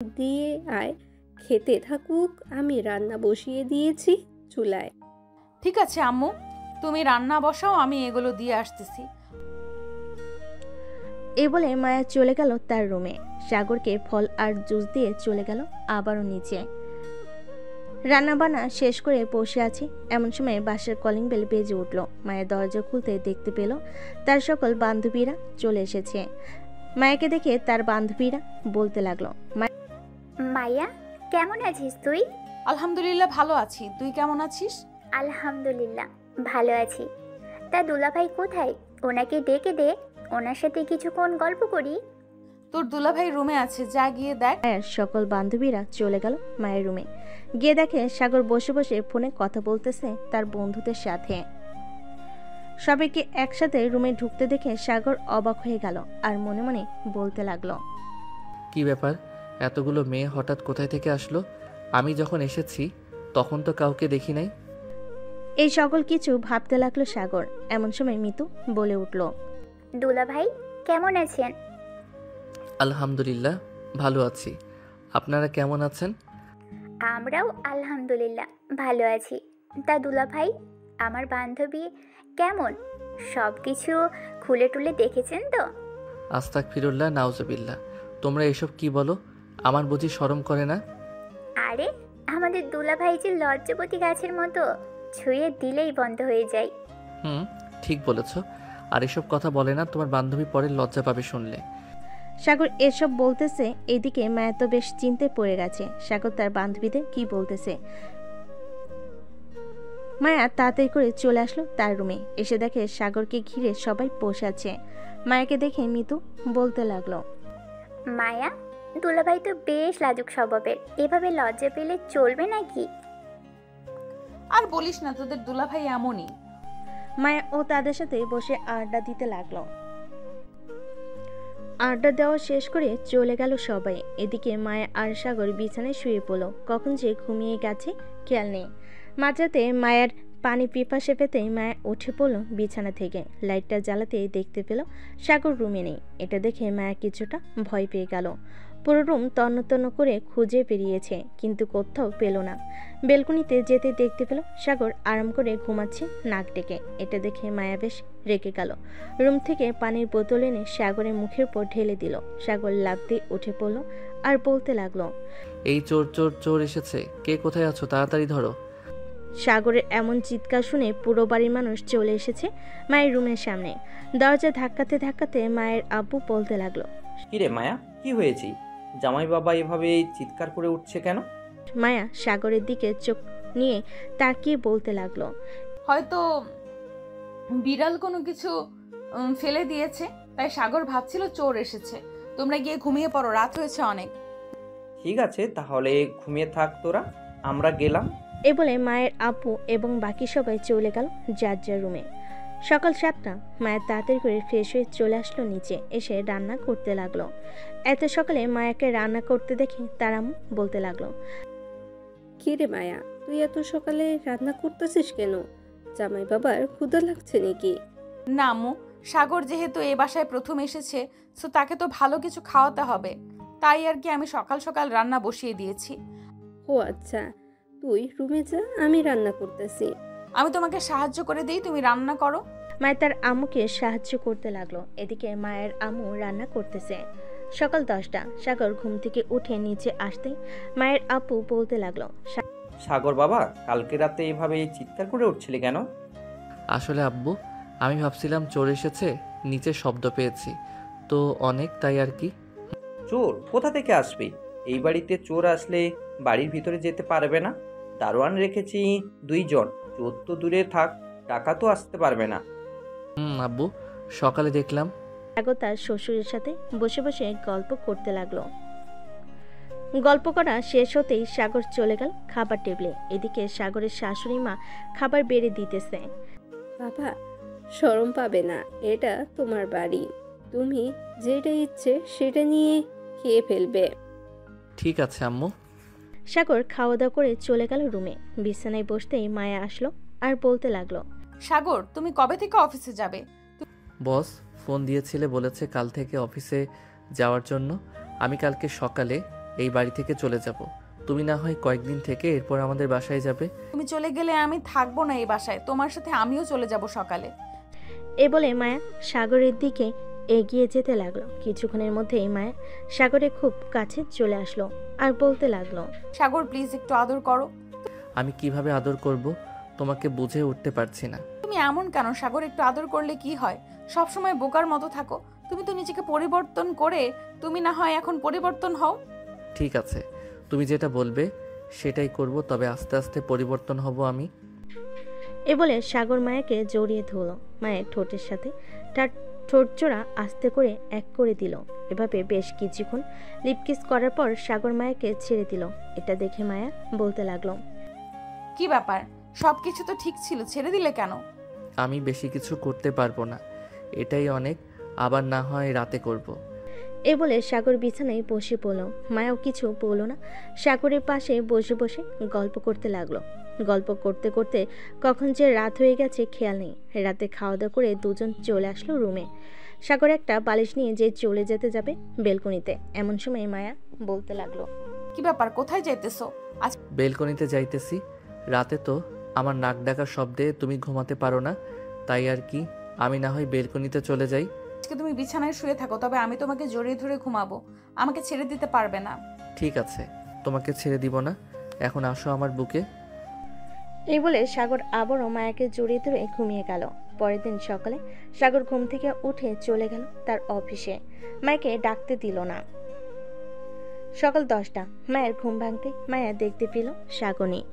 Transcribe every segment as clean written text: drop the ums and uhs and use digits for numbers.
দিয়ে আয়, খেতে থাকুক। আমি রান্না বসিয়ে দিয়েছি চুলায়। ঠিক আছে আম্মু, তুমি রান্না বসাও, আমি এগুলো দিয়ে আসতেছি। এই বলে মায়া চলে গেল তার রুমে। সাগরকে ফল আর জুস দিয়ে চলে গেল আবারও নিচে। রান্নাবান্না শেষ করে বসে আছে, এমন সময় বাসার কলিং বেল বেজে উঠল। মায়ের দরজা খুলতে দেখতে পেল তার সকল বান্ধবীরা চলে এসেছে। মায়াকে দেখে তার বান্ধবীরা বলতে লাগলো, মাইয়া, কেমন আছিস তুই? আলহামদুলিল্লাহ ভালো আছি, তুই কেমন আছিস? আলহামদুলিল্লাহ ভালো আছি। তা দুলাভাই কোথায়? ওনাকে ডেকে দে, ওনার সাথে কিছুক্ষণ গল্প করি। তোর দুলাভাই রুমে আছে, যা গিয়ে দেখ। মায়ের সকল বান্ধবীরা চলে গেল মায়ের রুমে। গিয়ে দেখে সাগর বসে বসে ফোনে কথা বলতেছে তার বন্ধুদের সাথে। সবাইকে একসাথে রুমে ঢুকতে দেখে সাগর অবাক হয়ে গেল আর মনে মনে বলতে লাগলো, কি ব্যাপার, এতগুলো মেয়ে হঠাৎ কোথায় থেকে আসলো? আমি যখন এসেছি তখন তো কাউকে দেখি নাই। এই সকল কিছু ভাবতে লাগলো সাগর। এমন সময় মিতু বলে উঠল, দুলাভাই কেমন আছেন? আলহামদুলিল্লাহ ভালো আছি, আপনারা কেমন আছেন? আমরাও আলহামদুলিল্লাহ ভালো আছি। তা দুলাভাই, আমার বান্ধবী কেমন? সব কিছু খুলে টুলে দেখেছেন তো? আস্তাগফিরুল্লাহ নাউজুবিল্লাহ, তোমরা এসব কি বলো? আমার বুঝি শরম করে না? আরে, আমাদের দুলাভাই যে লজ্জাপতি গাছের মতো, ছুঁয়ে দিলেই বন্ধ হয়ে যায়। ঠিক বলেছ। আর এসব কথা বলে না, তোমার বান্ধবী পরে লজ্জা পাবে শুনলে। সাগর এসব বলতেছে, এদিকে মায়া তো বেশ চিন্তে পড়ে গেছে সাগর তার বান্ধবীদের কি বলতেছে। মায়া তাড়াতাড়ি করে চলে আসলো তার রুমে। এসে দেখে সাগরকে ঘিরে সবাই বসে আছে। মায়াকে দেখে মিতু বলতে লাগলো, মায়া, দুলাভাই তো বেশ লাজুক স্বভাবের, এভাবে লজ্জা পেলে চলবে নাকি? আর বলিস না, তোদের দুলাভাই এমনই। মায়া ও তাদের সাথে বসে আড্ডা দিতে লাগলো। আড্ডা দেওয়া শেষ করে চলে গেল সবাই। এদিকে মায়া আর সাগর বিছানায় শুয়ে পড়ল। কখন যে ঘুমিয়ে গেছে খেয়াল নেই। মাঝরাতে মায়ের পানি পিপাসে পেতে মায়া উঠে পড়ল বিছানা থেকে। লাইটটা জ্বালাতে দেখতে পেল সাগর রুমে নেই। এটা দেখে মায়া কিছুটা ভয় পেয়ে গেল। পুরো রুম তন্ন তন্ন করে খুঁজে বেরিয়েছে, কিন্তু কোথাও পেল না। বেলকনিতে যেতে দেখতে পেল সাগর আরাম করে ঘুমাচ্ছে নাক ডেকে। এটা দেখে মায়া বেশ রেগে গেল। রুম থেকে পানির বোতল এনে সাগরের মুখের উপর ঢেলে দিল। সাগর লাফ দিয়ে উঠে পড়ল আর বলতে লাগলো, এই চোর চোর চোর এসেছে, কে কোথায় আছো, তাড়াতাড়ি ধরো। সাগরের এমন চিৎকার শুনে পুরো বাড়ির মানুষ চলে এসেছে মায়ের রুমের সামনে। দরজা ধাক্কাতে ধাক্কাতে মায়ের আব্বু বলতে লাগলো, কিরে মায়া, কি হয়েছে? জামাই বাবা এভাবে চিৎকার করে উঠছে কেন? মায়া সাগরের দিকে চোখ নিয়ে তাকিয়ে বলতে লাগলো, হয়তো বিড়াল কোনো কিছু ফেলে দিয়েছে, তাই সাগর ভাবছিল চোর এসেছে। তোমরা গিয়ে ঘুমিয়ে পড়ো, রাত হয়েছে অনেক। ঠিক আছে, তাহলে ঘুমিয়ে থাক তোরা, আমরা গেলাম। এ বলে মায়ের আব্বু এবং বাকি সবাই চলে গেল যার যার রুমে। সকাল 7টা। মায়ের তাড়াতাড়ি করে ফ্রেশ হয়ে চলে আসলো নিচে, এসে রান্না করতে লাগলো। এত সকালে মায়াকে রান্না করতে দেখে তার আম্মু বলতে লাগলো, কি রে মায়া, তুই এত সকালে রান্না করতেছিস কেন? জামাই বাবার ক্ষুধা লাগছে নাকি? না আম্মু, সাগর যেহেতু এ বাসায় প্রথম এসেছে, সো তাকে তো ভালো কিছু খাওয়াতে হবে, তাই আর কি আমি সকাল সকাল রান্না বসিয়ে দিয়েছি। ও আচ্ছা, তুই রুমে যা, আমি রান্না করতেছি। আমি তোমাকে সাহায্য করে দিই, তুমি রান্না করো। মায়ের তার আম্মুকে সাহায্য করতে লাগলো। এদিকে মায়ের আম্মু রান্না করতেছে। সকাল 10টা। সাগর ঘুম থেকে উঠে নিচে আসতেই মায়ের আব্বু বলতে লাগলো, সাগর বাবা, কালকে রাতে এভাবে চিৎকার করে উঠছিলি কেন? আসলে আব্বু, আমি ভাবছিলাম চোর এসেছে, নিচে শব্দ পেয়েছি তো অনেক, তাই আর কি। চোর কোথা থেকে আসবে? এই বাড়িতে চোর আসলে বাড়ির ভিতরে যেতে পারবে না। দারোয়ান রেখেছি 2 জন, চোর তো দূরে থাক, টাকা তো আসতে পারবে না। আব্বু, সকালে দেখলাম। সাগর তার শ্বশুরের সাথে বসে বসে গল্প করতে লাগলো। গল্প করা শেষ হতেই সাগর চলে গেল খাবার টেবিলে। এদিকে সাগরের শাশুড়ি মা খাবার বেড়ে দিতেছে। বাবা, শরম পাবে না, এটা তোমার বাড়ি, তুমি যেটা ইচ্ছে সেটা নিয়ে খেয়ে ফেলবে। ঠিক আছে আম্মু। সাগর খাওয়া দাওয়া করে চলে গেল রুমে। বিছানায় বসতেই মায়া আসলো আর বলতে লাগলো, সাগর, তুমি কবে থেকে অফিসে যাবে? বস ফোন দিয়েছিলে, বলেছে কাল থেকে অফিসে যাওয়ার জন্য। আমি কালকে সকালে এই বাড়ি থেকে চলে যাব। তুমি না হয় কয়েকদিন থেকে এরপর আমাদের বাসায় যাবে। তুমি চলে গেলে আমি থাকবো না এই বাসায়, তোমার সাথে আমিও চলে যাব সকালে। এ বলে মায়া সাগরের দিকে এগিয়ে যেতে লাগলো। কিছুক্ষণের মধ্যেই মায়া সাগরের খুব কাছে চলে আসলো আর বলতে লাগলো, সাগর প্লিজ একটু আদর করো। আমি কিভাবে আদর করব তোমাকে বুঝে উঠতে পারছি না। তুমি এমন কেন সাগর? একটু আদর করলে কি হয়? সব সময় বোকার মতো থাকো। তুমি তো নিজেকে পরিবর্তন করে তুমি না হয় এখন পরিবর্তন হও। ঠিক আছে, তুমি যেটা বলবে সেটাই করব, তবে আস্তে আস্তে পরিবর্তন হব আমি। এ বলে সাগর মায়াকে জড়িয়ে ধরল। মায়ের ঠোঁটের সাথে তার ঠোঁট জোড়া আস্তে করে এক করে দিল। এভাবে বেশ কিছুক্ষণ লিপকিস করার পর সাগর মায়াকে ছেড়ে দিল। এটা দেখে মায়া বলতে লাগলো, কি ব্যাপার? সবকিছু তো ঠিক ছিল, ছেড়ে দিলে কেন? আমি বেশি কিছু করতে পারবো না, এটাই অনেক, আবার না হয় রাতে করব। এ বলে সাগর বিছানায় বসে পড়ল। মায়াও কিছু বলল না, সাগরের পাশে বসে বসে গল্প করতে লাগলো। গল্প করতে করতে কখন যে রাত হয়ে গেছে খেয়াল নেই। রাতে খাওয়া দাওয়া করে দুজন চলে আসলো রুমে। সাগর একটা বালিশ নিয়ে যে চলে যেতে যাবে বেলকনিতে, এমন সময় মায়া বলতে লাগলো, কি ব্যাপার, কোথায় যাইতেছো? বেলকনিতে যাইতেছি। রাতে তো আমার নাক ডাকার শব্দে তুমি ঘুমাতে পারো না, তাই আর কি আমি না হয় বেলকনিতে চলে যাই। আজকে তুমি বিছানায় শুয়ে থাকো, তবে আমি তোমাকে জড়িয়ে ধরে ঘুমাবো। আমাকে ছেড়ে দিতে পারবে না। ঠিক আছে, তোমাকে ছেড়ে দিব না, এখন আসো আমার বুকে। এই বলে সাগর আবারও মায়াকে জড়িয়ে ধরে ঘুমিয়ে গেল। পরের দিন সকালে সাগর ঘুম থেকে উঠে চলে গেল তার অফিসে। মায়াকে ডাকতে দিল না। সকাল 10টা, মায়ের ঘুম ভাঙতে মায়া দেখতে পেল সাগর নেই।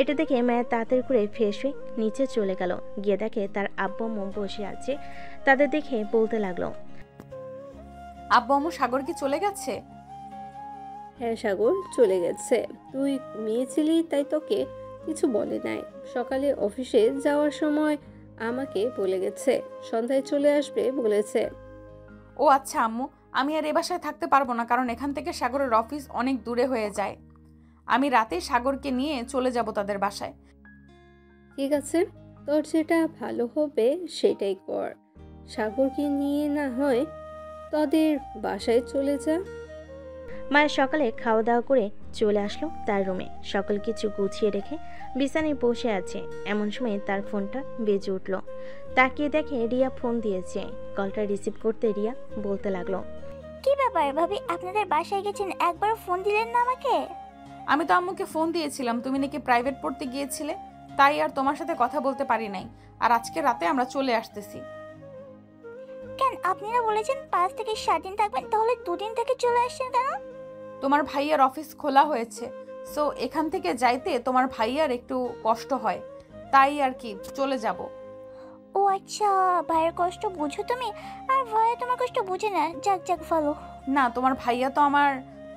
এটা দেখে মায়া তাড়াতাড়ি করে ফ্রেশ হয়ে নিচে চলে গেল। গিয়ে দেখে তার আব্বু আম্মু বসে আছে। তাদের দেখে বলতে লাগলো, আব্বু আম্মু সাগর কি চলে গেছে? হ্যাঁ সাগর চলে গেছে, তুই ঘুমিয়েছিলি তাই তোকে কিছু বলে নাই। সকালে অফিসে যাওয়ার সময় আমাকে বলে গেছে সন্ধ্যায় চলে আসবে বলেছে। ও আচ্ছা আম্মু, আমি আর এ বাসায় থাকতে পারবো না, কারণ এখান থেকে সাগরের অফিস অনেক দূরে হয়ে যায়। আমি রাতে সাগরকে নিয়ে চলে যাব তাদের বাসায়। ঠিক আছে, তোর যেটা ভালো হবে সেটাই কর। সাগরকে নিয়ে না হয় তোদের বাসায় চলে যা। মায়ের সকালে খাওয়া দাওয়া করে চলে আসলো তার রুমে। সকল কিছু গুছিয়ে রেখে বিছানায় বসে আছে। এমন সময় তার ফোনটা বেজে উঠল। তাকিয়ে দেখে রিয়া ফোন দিয়েছে। কলটা রিসিভ করতে রিয়া বলতে লাগলো, কি ব্যাপার ভাবি, আপনাদের বাসায় গেছেন, একবার ফোন দিলেন না আমাকে? আমি তো আম্মুকে ফোন দিয়েছিলাম, তুমি নাকি প্রাইভেট পড়তে গিয়েছিলে, তাই আর তোমার সাথে কথা বলতে পারি নাই। আর আজকে রাতে আমরা চলে আসতেছি। কেন, আপনারা বলেছেন 5 থেকে 7 দিন থাকবেন, তাহলে 2 দিন থেকে চলে আসছেন কেন? তোমার ভাইয়ার অফিস খোলা হয়েছে, সো এখান থেকে যাইতে তোমার ভাইয়ার একটু কষ্ট হয়, তাই আর কি চলে যাব। ও আচ্ছা, ভাইয়ের কষ্ট বুঝো তুমি, আর ভাইয়া তোমার কষ্ট বুঝে না। যাক যাক ভালো। না, তোমার ভাইয়া তো আমার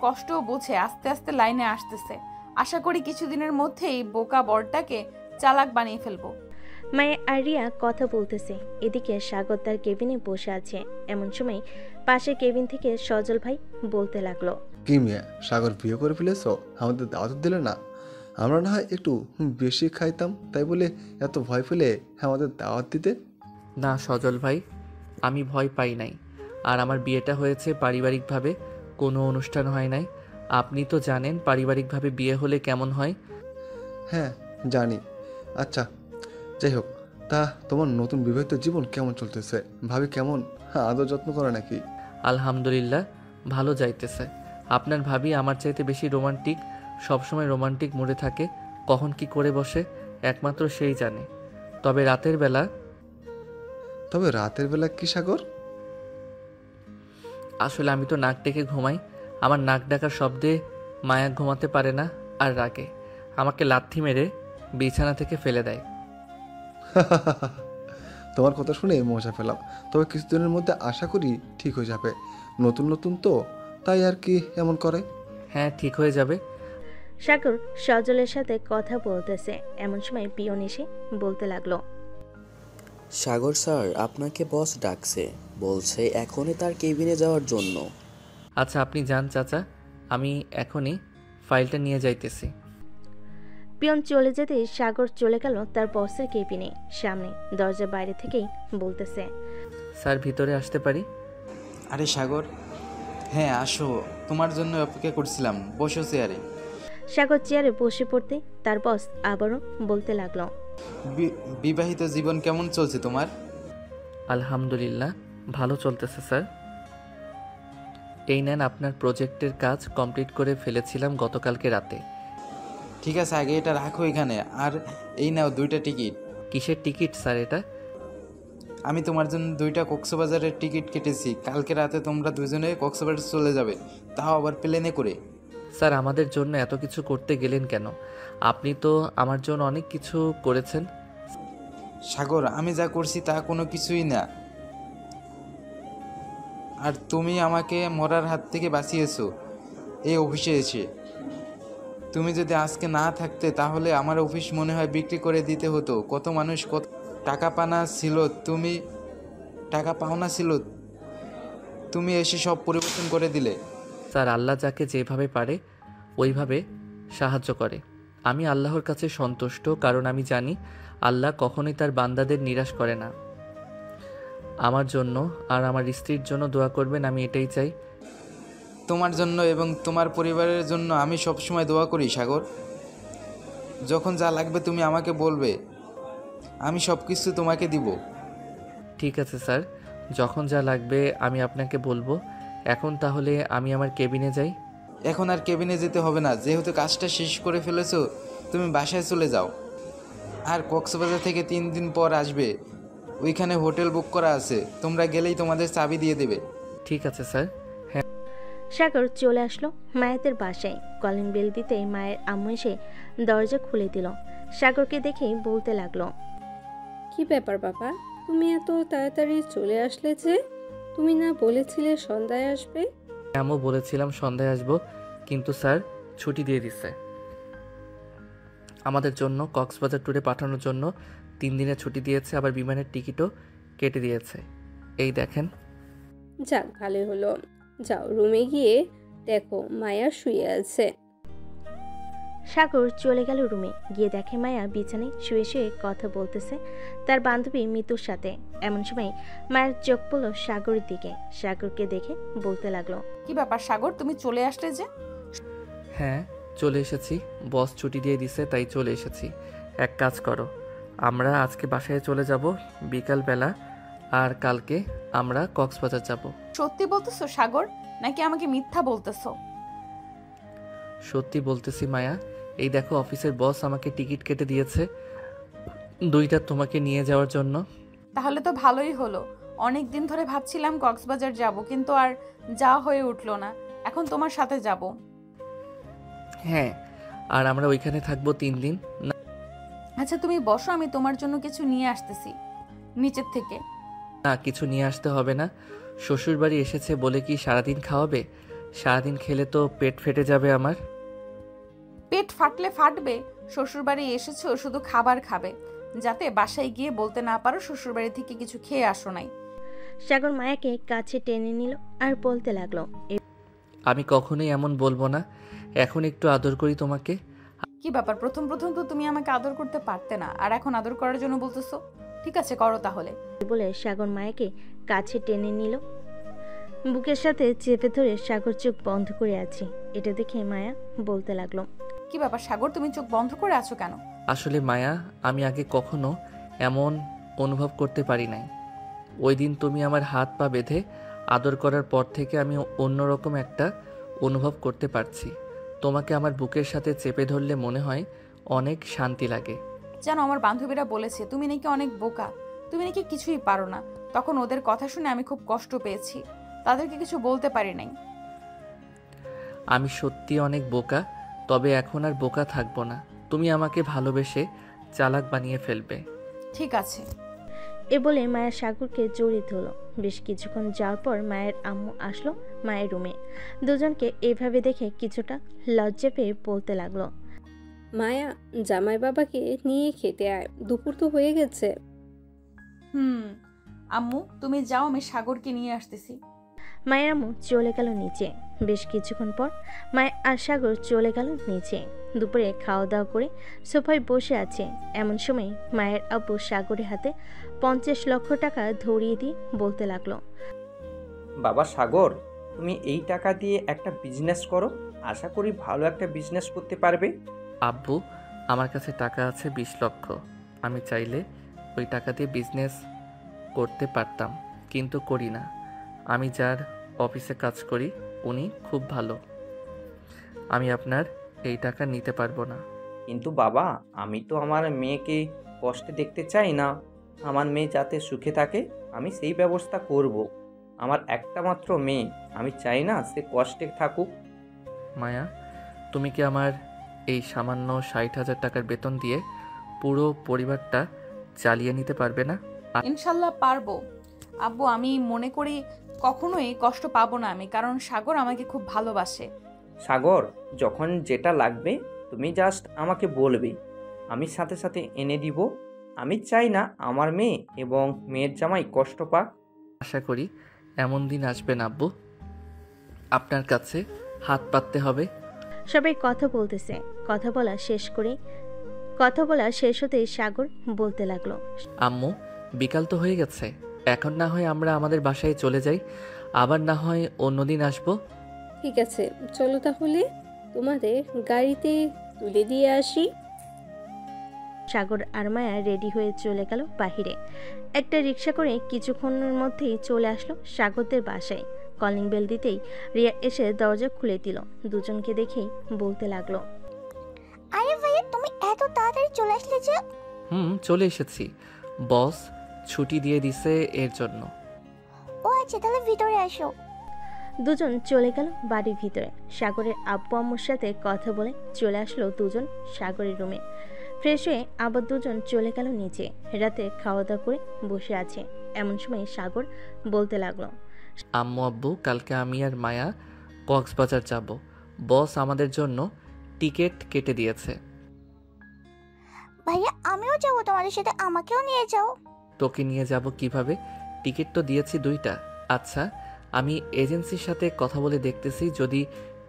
কষ্ট বুঝে আস্তে আস্তে লাইনে আসতেছে। আশা করি কিছুদিনের মধ্যেই বোকা বরটাকে চালাক বানিয়ে ফেলবো। মায়ে আর রিয়া কথা বলতেছে। এদিকে সাগর তার কেবিনে বসে আছে। এমন সময় পাশে কেবিন থেকে সজল ভাই বলতে লাগলো, কি মিয়া, সাগর বিয়ে করে ফেলেছো? আমাদের দাওয়াত দিলে না? আমরা না হয় একটু বেশি খাইতাম, তাই বলে এত ভয় পেলে আমাদের দাওয়াত দিতে? না সজল ভাই, আমি ভয় পাই নাই। আর আমার বিয়েটা হয়েছে পারিবারিকভাবে, কোনো অনুষ্ঠান হয় নাই। আপনি তো জানেন পারিবারিকভাবে বিয়ে হলে কেমন হয়। হ্যাঁ জানি। আচ্ছা যাই হোক, তা তোমার নতুন বিবাহিত জীবন কেমন চলতেছে? ভাবি কেমন আদর যত্ন করে নাকি? আলহামদুলিল্লাহ, ভালো যাইতেছে। আপনার ভাবি আমার চাইতে বেশি রোমান্টিক, সবসময় রোমান্টিক মুডে থাকে। কখন কি করে বসে একমাত্র সেই জানে। তবে রাতের বেলা কি সাগর? আসলে আমি তো নাক ডেকে ঘুমাই। আমার নাক ডাকার শব্দে মায়া ঘুমাতে পারে না, আর রাগে আমাকে লাথি মেরে বিছানা থেকে ফেলে দেয়। তোমার কথা শুনে মজা পেলাম, তবে কিছুদিনের মধ্যে আশা করি ঠিক হয়ে যাবে। নতুন নতুন তো, তাই আর কি এমন করে। হ্যাঁ ঠিক হয়ে যাবে। সাগর সজলের সাথে কথা বলতেছে। এমন সময় পিয়ন এসে বলতে লাগলো, সাগর স্যার আপনাকে বস ডাকছে, বলছে এখনই তার কেবিনে যাওয়ার জন্য। আচ্ছা আপনি যান চাচা, আমি এখনই ফাইলটা নিয়ে যাইতেছি। পিয়ন চলে যেতে সাগর চলে গেল তার বসের কেবিনে। সামনে দরজার বাইরে থেকেই বলতেছে, স্যার ভিতরে আসতে পারি? আরে সাগর, হ্যাঁ আসো, তোমার জন্য অপেক্ষা করছিলাম, বসো চেয়ারে। সাগর চেয়ারে বসে পড়তে তার বস আবারও বলতে লাগলো, বিবাহিত জীবন কেমন চলছে তোমার? আলহামদুলিল্লাহ ভালো চলতেছে স্যার। এই নেন আপনার প্রজেক্টের কাজ কমপ্লিট করে ফেলেছিলাম গতকালকে রাতে। ঠিক আছে, আগে এটা রাখো এখানে, আর এই নাও 2টা টিকিট। কিসের টিকিট স্যার এটা? আমি তোমার জন্য 2টা কক্সবাজারের টিকিট কেটেছি, কালকে রাতে তোমরা দুজনে কক্সবাজার চলে যাবে, তাও আবার প্লেনে করে। স্যার আমাদের জন্য এত কিছু করতে গেলেন কেন? আপনি তো আমার জন্য অনেক কিছু করেছেন। সাগর, আমি যা করছি তা কোনো কিছুই না, আর তুমি আমাকে মরার হাত থেকে বাঁচিয়েছো এই অফিসে এসে। তুমি যদি আজকে না থাকতে তাহলে আমার অফিস মনে হয় বিক্রি করে দিতে হতো। কত মানুষ কত টাকা পাওনা ছিল, তুমি এসে সব পরিবর্তন করে দিলে। স্যার আল্লাহ যাকে যেভাবে পারে ওইভাবে সাহায্য করে। আমি আল্লাহর কাছে সন্তুষ্ট, কারণ আমি জানি আল্লাহ কখনোই তার বান্দাদের নিরাশ করে না। আমার জন্য আর আমার স্ত্রীর জন্য দোয়া করবেন, আমি এটাই চাই। তোমার জন্য এবং তোমার পরিবারের জন্য আমি সবসময় দোয়া করি সাগর। যখন যা লাগবে তুমি আমাকে বলবে, আমি সব কিছু তোমাকে দিব। ঠিক আছে স্যার, যখন যা লাগবে আমি আপনাকে বলবো। এখন তাহলে আমি আমার কেবিনে যাই। এখন আর কেবিনে যেতে হবে না, যেহেতু কাজটা শেষ করে ফেলেছো তুমি বাসায় চলে যাও। আর কক্সবাজার থেকে 3 দিন পর আসবে, ওইখানে হোটেল বুক করা আছে, তোমরা গেলেই তোমাদের চাবি দিয়ে দেবে। ঠিক আছে স্যার। সাগর চলে আসলো মায়াতের বাসায়। কলিং বেল দিতেই মায়ের আম্মু এসে দরজা খুলে দিল। সাগরকে দেখেই বলতে লাগলো, কি ব্যাপার বাবা, তুমি এত তাড়াতাড়ি চলে আসলে যে? তুমি না বলেছিলে সন্ধ্যায় আসবে? আমিও বলেছিলাম সন্ধ্যায় আসবো, কিন্তু স্যার ছুটি দিয়ে দিচ্ছে আমাদের জন্য। কক্সবাজার ট্যুরে পাঠানোর জন্য 3 দিনের ছুটি দিয়েছে, আবার বিমানের টিকিটও কেটে দিয়েছে। এই দেখেন। যাক ভালোই হলো। যাও রুমে গিয়ে দেখো মায়া শুয়ে আছে। সাগর চলে গেল রুমে। গিয়ে দেখে মায়া বিছানায় শুয়ে শুয়ে কথা বলতেছে তার বান্ধবী মিতুর সাথে। এমন সময় মায়ের চোখ পড়ল সাগরের দিকে। সাগরকে দেখে বলতে লাগলো, কি ব্যাপার সাগর, তুমি চলে আসলে যে? হ্যাঁ চলে এসেছি, বস ছুটি দিয়ে দিছে তাই চলে এসেছি। এক কাজ করো, আমরা আজকে বাসায় চলে যাব বিকালবেলা, আর কালকে আমরা কক্সবাজার যাব। সত্যি বলতেছো সাগর, নাকি আমাকে মিথ্যা বলতেছো? সত্যি বলতেছি মায়া। এই দেখো অফিসের বস আমাকে টিকিট কেটে দিয়েছে 2টা তোমাকে নিয়ে যাওয়ার জন্য। তাহলে তো ভালোই হলো। অনেক দিন ধরে ভাবছিলাম কক্সবাজার যাব, কিন্তু আর যাওয়া হয়ে উঠলো না। এখন তোমার সাথে যাব। হ্যাঁ, আর আমরা ওইখানে থাকবো 3 দিন। আচ্ছা তুমি বসো, আমি তোমার জন্য কিছু নিয়ে আসতেছি নিচের থেকে। না, কিছু নিয়ে আসতে হবে না। শ্বশুরবাড়ি এসেছে বলে কি সারাদিন খাওয়াবে? সারাদিন খেলে তো পেট ফেটে যাবে আমার। পেট ফাটলে ফাটবে, শ্বশুরবাড়ি এসেছো শুধু খাবার খাবে, যাতে বাসায় গিয়ে বলতে না পারো শ্বশুরবাড়ি থেকে কিছু খেয়ে আসো নাই। সাগর মায়াকে কাছে টেনে নিল আর বলতে লাগলো, আমি কখনোই এমন বলবো না। এখন একটু আদর করি তোমাকে। কি ব্যাপার, প্রথম প্রথম তো তুমি আমাকে আদর করতে পারতে না, আর এখন আদর করার জন্য বলতেছো? ঠিক আছে করো তাহলে। বলে সাগর মায়াকে কাছে টেনে নিল। বুকের সাথে চেপে ধরে সাগর চোখ বন্ধ করে আছে। এটা দেখে মায়া বলতে লাগলো, কি ব্যাপার সাগর, তুমি চোখ বন্ধ করে আছো কেন? আসলে মায়া, আমি আগে কখনো এমন অনুভব করতে পারি নাই। ওই দিন তুমি আমার হাত পা বেঁধে আদর করার পর থেকে আমি অন্যরকম একটা অনুভব করতে পারছি। তোমাকে আমার বুকের সাথে চেপে ধরলে মনে হয় অনেক শান্তি লাগে। জানো, আমার বান্ধবীরা বলেছে তুমি নাকি অনেক বোকা, তুমি নাকি কিছুই পারো না। তখন ওদের কথা শুনে আমি খুব কষ্ট পেয়েছি, তাদেরকে কিছু বলতে পারি নাই। আমি সত্যি অনেক বোকা, তবে এখন আর বোকা থাকবো না। তুমি আমাকে ভালোবেসে চালাক বানিয়ে ফেলবে। ঠিক আছে। এ বলে মায়ের সাগরকে জড়িয়ে ধরল। বেশ কিছুক্ষণ যাওয়ার পর মায়ের আম্মু আসলো মায়ের রুমে। দুজনকে এইভাবে দেখে কিছুটা লজ্জা পেয়ে বলতে লাগলো, মায়া, জামাই বাবাকে নিয়ে খেতে আয়, দুপুর তো হয়ে গেছে। আম্মু তুমি যাও, আমি সাগরকে নিয়ে আসতেছি। মায়ের আম্মু চলে গেল নিচে। বেশ কিছুক্ষণ পর মায়ের আর সাগর চলে গেল নিচে। দুপুরে খাওয়া দাওয়া করে সোফায় বসে আছে। এমন সময় মায়ের আব্বু সাগরের হাতে 50 লক্ষ টাকা ধরিয়ে দিয়ে বলতে লাগলো, বাবা সাগর, তুমি এই টাকা দিয়ে একটা বিজনেস করো, আশা করি ভালো একটা বিজনেস করতে পারবে। আব্বু, আমার কাছে টাকা আছে 20 লক্ষ। আমি চাইলে ওই টাকা দিয়ে বিজনেস করতে পারতাম, কিন্তু করি না। আমি যার অফিসে কাজ করি উনি খুব ভালো। আমি আপনার এই টাকা নিতে পারবো না। কিন্তু বাবা, আমি তো আমার মেয়েকে কষ্টে দেখতে চাই না। আমার মেয়ে যাতে সুখে থাকে আমি সেই ব্যবস্থা করব। আমার একটা মাত্র মেয়ে, আমি চাই না সে কষ্টে থাকুক। মায়া, তুমি কি আমার এই সামান্য 60,000 টাকার বেতন দিয়ে পুরো পরিবারটা চালিয়ে নিতে পারবে না? ইনশাল্লাহ পারবো আব্বু। আমি মনে করি কখনোই কষ্ট পাবো না আমি, কারণ সাগর আমাকে খুব ভালোবাসে। সাগর, যখন যেটা লাগবে তুমি জাস্ট আমাকে বলবে, আমি সাথে সাথে এনে দিব। আমি চাই না আমার মেয়ে এবং মেয়ের জামাই কষ্ট পাক। আশা করি এমন দিন আসবে না আব্বু, আপনার কাছে হাত পাততে হবে। সবাই কথা বলতেছে। কথা বলা শেষ হতেই সাগর বলতে লাগলো, আম্মু, বিকাল তো হয়ে গেছে, এখন না হয় আমরা আমাদের বাসায় চলে যাই, আবার না হয় অন্যদিন আসবো। ঠিক আছে, চলো তাহলে তোমাদের গাড়িতে তুলে দিয়ে আসি। সাগর আর মায়া রেডি হয়ে চলে গেল বাহিরে। একটা রিক্সা করে কিছুক্ষণের মধ্যেই চলে আসলো সাগরদের বাসায়। কলিং বেল দিতেই রিয়া এসে দরজা খুলে দিল। দুজনকে দেখেই বলতে লাগলো, আরে ভাইয়া, তুমি এত তাড়াতাড়ি চলে আসলে যে? চলে এসেছি, বস ছুটি দিয়ে দিছে এর জন্য। ও আচ্ছা, তাহলে ভিতরে আসো। দুজন চলে গেল বাড়ির ভিতরে। সাগরের আব্বু আম্মুর সাথে কথা বলে চলে আসলো দুজন সাগরের রুমে। ফ্রেশ হয়ে আবার দুজন চলে গেল নিচে। রাতে খাওয়া দাওয়া করে বসে আছে। এমন সময় সাগর বলতে লাগলো, আম্মু আব্বু, কালকে আমি আর মায়া কক্সবাজার যাব। বস আমাদের জন্য টিকিট কেটে দিয়েছে। ভাইয়া, আমিও যাবো তোমাদের সাথে, আমাকেও নিয়ে যাও। তোকে নিয়ে যাব কিভাবে? টিকিট তো দিয়েছি 2টা। আচ্ছা, আমি এজেন্সির সাথে কথা বলে দেখতেছি, যদি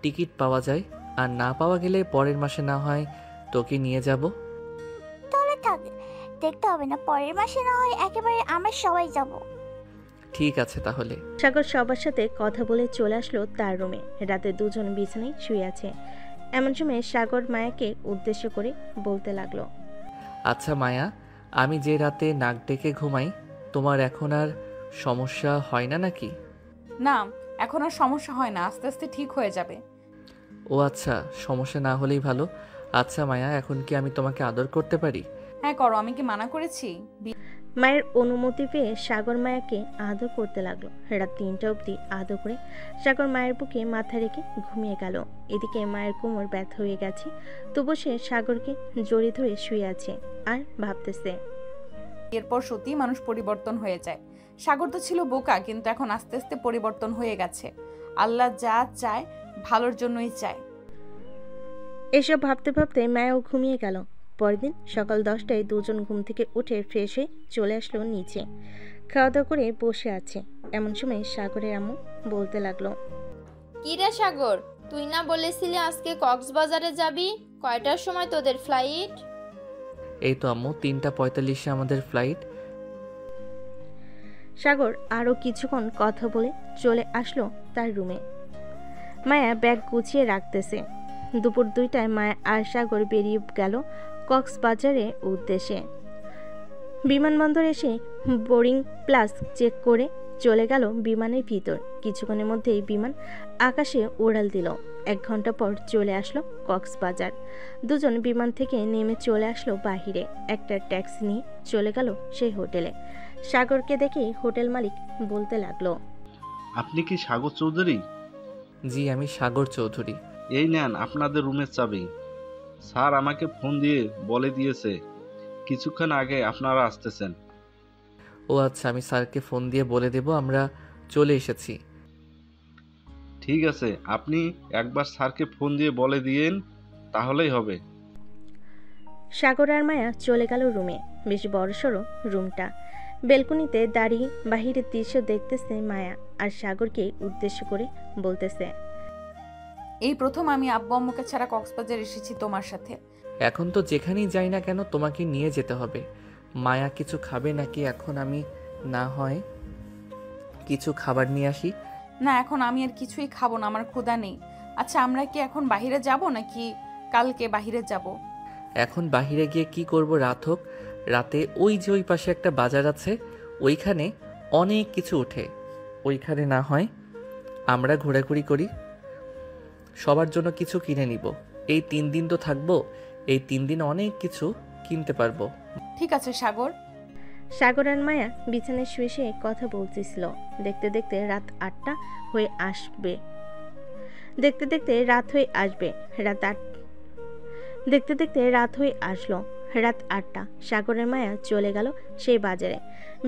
টিকিট পাওয়া যায়, আর না পাওয়া গেলে পরের মাসে না হয় তোকে নিয়ে যাব। তাহলে থাক, দেখতে হবে না, পরের মাসে না হয় একেবারে আমরা সবাই যাব। ঠিক আছে তাহলে। সাগর সবার সাথে কথা বলে চলে আসলো তার রুমে। রাতে দুজন বিছানায় শুয়ে আছে। এমন সময় সাগর মায়াকে উদ্দেশ্য করে বলতে লাগলো, আচ্ছা মায়া, আমি যে রাতে নাক ডেকে ঘুমাই, তোমার এখন আর সমস্যা হয় না নাকি? না, এখন আর সমস্যা হয় না, আস্তে আস্তে ঠিক হয়ে যাবে। ও আচ্ছা, সমস্যা না হলেই ভালো। আচ্ছা মায়া, এখন কি আমি তোমাকে আদর করতে পারি? হ্যাঁ করো, আমি কি মানা করেছি? মায়ের অনুমতি পেয়ে সাগর মায়াকে আদর করতে লাগলো। রাত 3টা অবধি আদর করে সাগর মায়ের বুকে মাথা রেখে ঘুমিয়ে গেল। এদিকে মায়ের কোমর ব্যথা হয়ে গেছে, তবু সে সাগরকে জড়িয়ে ধরে শুয়ে আছে আর ভাবতেছে। এরপর সত্যি মানুষ পরিবর্তন হয়ে যায়। সাগর তো ছিল বোকা, কিন্তু এখন আস্তে আস্তে পরিবর্তন হয়ে গেছে। আল্লাহ যা চায় ভালোর জন্যই চায়। এসব ভাবতে ভাবতে মায়াও ঘুমিয়ে গেল। পরদিন সকাল 10টায় দুজন ঘুম থেকে উঠে ফ্রেশ হয়ে চলে আসলো নিচে। খাওয়া দাওয়া করে বসে আছে। এমন সময় সাগরের আম্মু বলতে লাগলো, কি রে সাগর, তুই না বলেছিলি আজকে কক্সবাজারে যাবি? কয়টার সময় তোদের ফ্লাইট? এই তো আম্মু, 3:45-এ আমাদের ফ্লাইট। সাগর আরও কিছুক্ষণ কথা বলে চলে আসলো তার রুমে। মায়া ব্যাগ গুছিয়ে রাখতেছে। দুপুর 2টায় মায়া আর সাগর বেরিয়ে গেল কক্সবাজারের উদ্দেশ্যে। বিমানবন্দর এসে বোর্ডিং প্লাস চেক করে চলে গেল বিমানের ভিতর। কিছুক্ষণের মধ্যেই বিমান আকাশে উড়াল দিল। 1 ঘন্টা পর চলে আসলো কক্সবাজার। দুজন বিমান থেকে নেমে চলে আসলো বাহিরে। একটা ট্যাক্সি নিয়ে চলে গেল সেই হোটেলে। সাগরকে দেখে হোটেল মালিক বলতে লাগলো, আপনি কি সাগর চৌধুরী? জি, আমি সাগর চৌধুরী। এই নেন আপনাদের রুমের চাবি। স্যার আমাকে ফোন দিয়ে বলে দিয়েছে কিছুক্ষণ আগে আপনারা আসতেছেন। ও আচ্ছা, আমি স্যারকে ফোন দিয়ে বলে দেব আমরা চলে এসেছি। ঠিক আছে, আপনি একবার স্যারকে ফোন দিয়ে বলে দিয়েন, তাহলেই হবে। সাগর আর মায়া চলে গেল রুমে। বেশ বড়সড় রুমটা। বেলকনিতে দাঁড়িয়ে বাহিরের দৃশ্য দেখতেছে মায়া, আর সাগরকে উদ্দেশ্য করে বলতেছে, এই প্রথম আমি আব্বু আম্মুকে ছাড়া কক্সবাজার এসেছি তোমার সাথে। এখন তো যেখানেই যাই না কেন তোমাকে নিয়ে যেতে হবে। মায়া কিছু খাবে নাকি? এখন আমি না হয় কিছু খাবার নিয়ে আসি। না, এখন আমি আর কিছুই খাবো না, আমার ক্ষুধা নেই। আচ্ছা, আমরা কি এখন বাইরে যাব নাকি কালকে বাইরে যাব? এখন বাইরে গিয়ে কি করব? রাত হোক, রাতে ওই যে ওই পাশে একটা বাজার আছে, ওইখানে অনেক কিছু ওঠে। ওইখানে না হয় আমরা ঘোরাঘুরি করি, সবার জন্য কিছু কিনে নিব। এই 3 দিন তো থাকবো, এই 3 দিন অনেক কিছু কিনতে পারবো। ঠিক আছে সাগর। সাগর আর মায়া বিছানায় শুয়ে শুয়ে কথা বলতেছিল। দেখতে দেখতে রাত 8টা হয়ে আসবে। দেখতে দেখতে রাত হয়ে আসবে। দেখতে দেখতে রাত হয়ে আসলো। রাত 8টা। সাগরের মায়া চলে গেল সেই বাজারে।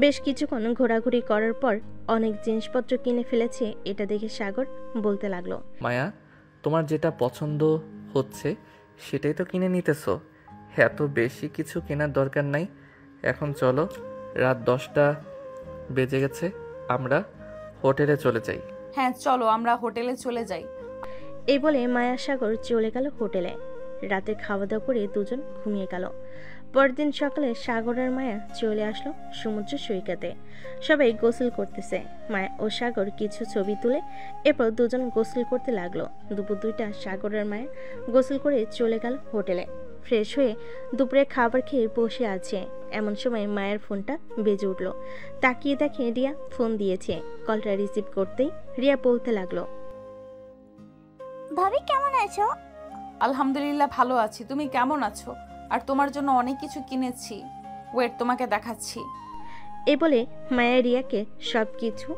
বেশ কিছুক্ষণ ঘোরাঘুরি করার পর অনেক জিনিসপত্র কিনে ফেলেছে। এটা দেখে সাগর বলতে লাগলো, মায়া, তোমার যেটা পছন্দ হচ্ছে সেটাই তো কিনে নিতেছো। এত বেশি কিছু কেনার দরকার নাই। এখন চলো, রাত 10টা বেজে গেছে, আমরা হোটেলে চলে যাই। হ্যাঁ চলো, আমরা হোটেলে চলে যাই। এই বলে মায়া সাগর চলে গেল হোটেলে। রাতে খাওয়া দাওয়া করে দুজন ঘুমিয়ে গেল। পরদিন সকালে সাগর আর মায়া চলে আসলো সমুদ্র সৈকতে। সবাই গোসল করতেছে। মায়া ও সাগর কিছু ছবি তুলে এরপর দুজন গোসল করতে লাগলো। দুপুর 2টা সাগর আর মায়া গোসল করে চলে গেল হোটেলে। ফ্রেশ হয়ে দুপুরে খাবার খেয়ে বসে আছে। এমন সময় মায়ের ফোনটা বেজে উঠল। তাকিয়ে দেখে রিয়া ফোন দিয়েছে। কলটা রিসিভ করতেই রিয়া বলতে লাগলো, ভাবি কেমন আছো? আলহামদুলিল্লাহ ভালো আছি, তুমি কেমন আছো? আর তোমার জন্য অনেক কিছু কিনেছি, ওয়েট তোমাকে দেখাচ্ছি। এই বলে মায়া রিয়াকে সব কিছু